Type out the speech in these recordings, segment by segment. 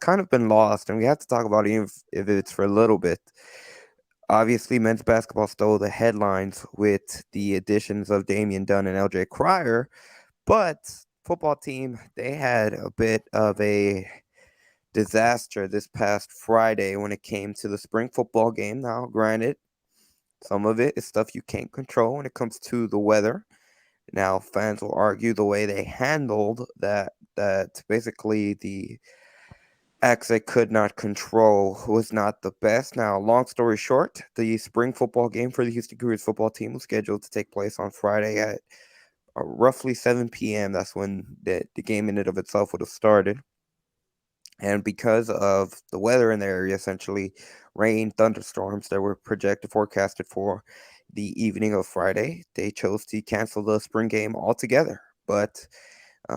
kind of been lost, and we have to talk about it even if it's for a little bit. Obviously, men's basketball stole the headlines with the additions of Damian Dunn and LJ Cryer, but football team, they had a bit of a disaster this past Friday when it came to the spring football game. Now, granted, some of it is stuff you can't control when it comes to the weather. Now, fans will argue the way they handled that basically the acts they could not control was not the best. Now, long story short, the spring football game for the Houston Cougars football team was scheduled to take place on Friday at roughly 7 p.m. That's when the game in and of itself would have started. And because of the weather in the area, essentially rain, thunderstorms that were projected, forecasted for the evening of Friday, they chose to cancel the spring game altogether. But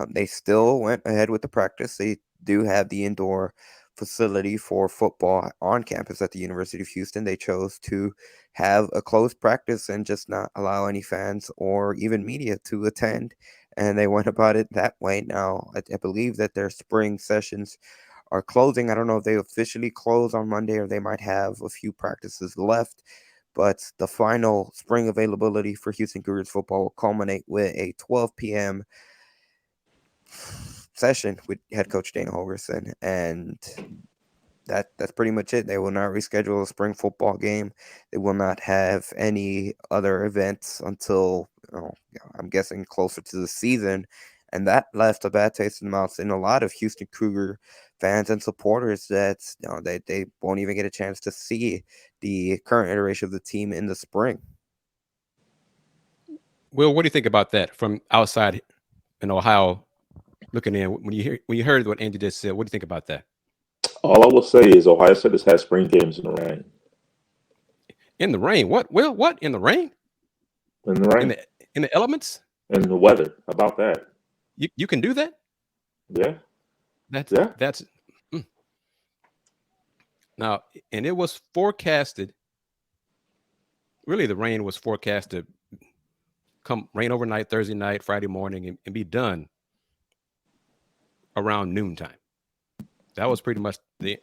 they still went ahead with the practice. They do have the indoor facility for football on campus at the University of Houston. They chose to have a closed practice and just not allow any fans or even media to attend. And they went about it that way. Now, I believe that their spring sessions are closing. I don't know if they officially close on Monday or they might have a few practices left. But the final spring availability for Houston Cougars football will culminate with a 12 p.m. session with head coach Dana Holgerson, and that's pretty much it. They will not reschedule a spring football game. They will not have any other events until I'm guessing closer to the season, and that left a bad taste in the mouth in a lot of Houston Cougar fans and supporters that they won't even get a chance to see the current iteration of the team in the spring. Will, what do you think about that from outside in Ohio looking in? When you heard what Andy just said, what do you think about that? All I will say is Ohio State has had spring games in the rain. In the rain? What? Will? What? In the rain? In the In rain. the in the elements? And the weather. How about that? You can do that? Yeah. That's Yeah. that's mm. Now, and it was forecasted. Really, the rain was forecast to come rain overnight, Thursday night, Friday morning, and be done around noontime. That was pretty much the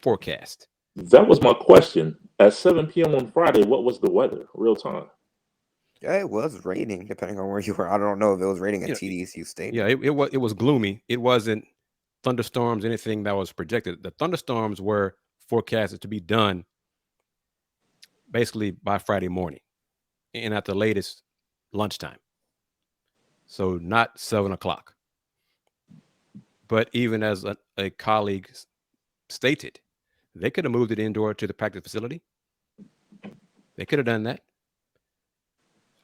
forecast. That was my question. At 7 p.m. on Friday, what was the weather? Real time. Yeah, it was raining, depending on where you were. I don't know if it was raining at You know, TDSU yeah, Stadium. it was gloomy. It wasn't thunderstorms, anything that was projected. The thunderstorms were forecasted to be done basically by Friday morning and at the latest lunchtime. So not 7 o'clock. But even as a colleague stated, they could have moved it indoor to the practice facility. They could have done that.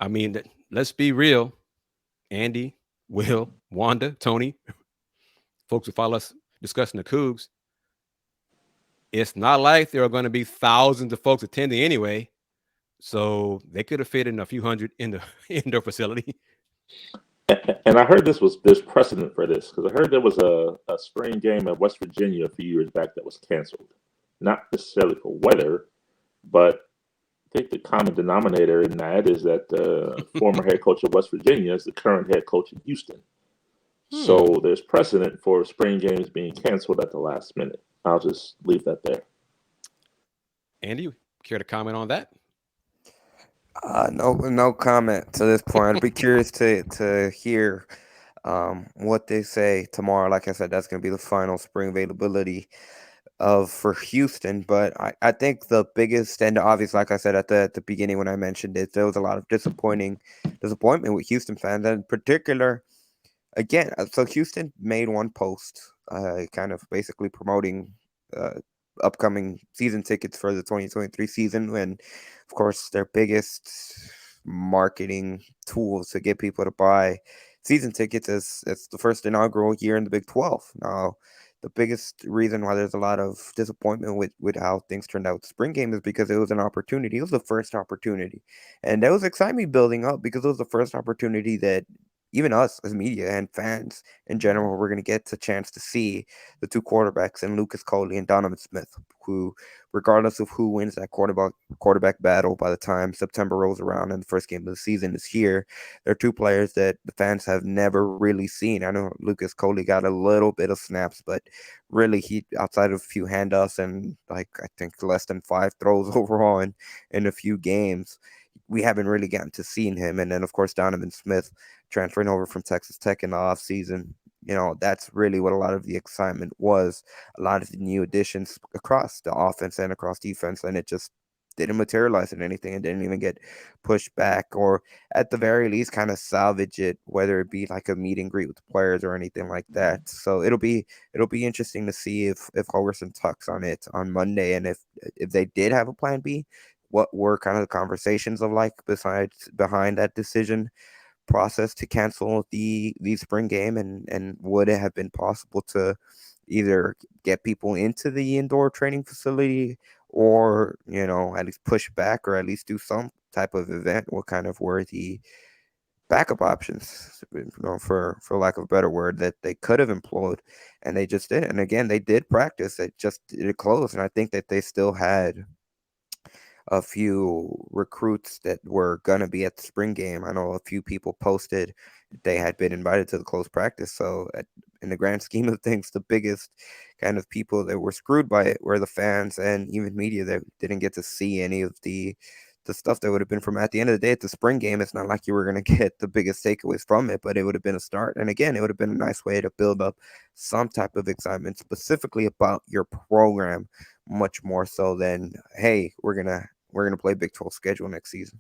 I mean, let's be real. Andy, Will, Wanda, Tony, folks who follow us discussing the Cougs, it's not like there are going to be thousands of folks attending anyway. So they could have fit in a few hundred in the indoor facility. And I heard there's precedent for this because I heard there was a spring game at West Virginia a few years back that was canceled. Not necessarily for weather, but I think the common denominator in that is that the former head coach of West Virginia is the current head coach in Houston. Hmm. So there's precedent for spring games being canceled at the last minute. I'll just leave that there. Andy, care to comment on that? No comment to this point. I'd be curious to hear what they say tomorrow. Like I said, that's going to be the final spring availability of for Houston. But I think the biggest and obvious, like I said at the beginning when I mentioned it, there was a lot of disappointment with Houston fans, and in particular, again, so Houston made one post, kind of basically promoting uh, upcoming season tickets for the 2023 season, and of course, their biggest marketing tool to get people to buy season tickets is it's the first inaugural year in the Big 12. Now, the biggest reason why there's a lot of disappointment with how things turned out with the spring game is because it was an opportunity. It was the first opportunity. And there was excitement building up because it was the first opportunity that even us as media and fans in general, we're going to get a chance to see the two quarterbacks in Lucas Coley and Donovan Smith, who, regardless of who wins that quarterback battle by the time September rolls around and the first game of the season is here, they're two players that the fans have never really seen. I know Lucas Coley got a little bit of snaps, but really he, outside of a few handoffs and like I think less than 5 throws overall in a few games, we haven't really gotten to seeing him. And then of course Donovan Smith transferring over from Texas Tech in the offseason. That's really what a lot of the excitement was. A lot of the new additions across the offense and across defense, and it just didn't materialize in anything and didn't even get pushed back, or at the very least kind of salvage it, whether it be like a meet and greet with the players or anything like that. So it'll be interesting to see if Hogerson tucks on it on Monday, and if they did have a plan B, what were kind of the conversations of like besides behind that decision process to cancel the spring game, and would it have been possible to either get people into the indoor training facility, or at least push back, or at least do some type of event? What kind of were the backup options, for lack of a better word, that they could have employed, and they just didn't? And again, they did practice, it just it closed, and I think that they still had a few recruits that were going to be at the spring game. I know a few people posted they had been invited to the close practice. So, in the grand scheme of things, the biggest kind of people that were screwed by it were the fans and even media that didn't get to see any of the stuff that would have been from. At the end of the day, at the spring game, it's not like you were going to get the biggest takeaways from it, but it would have been a start. And again, it would have been a nice way to build up some type of excitement specifically about your program, much more so than, hey, we're gonna play Big 12 schedule next season.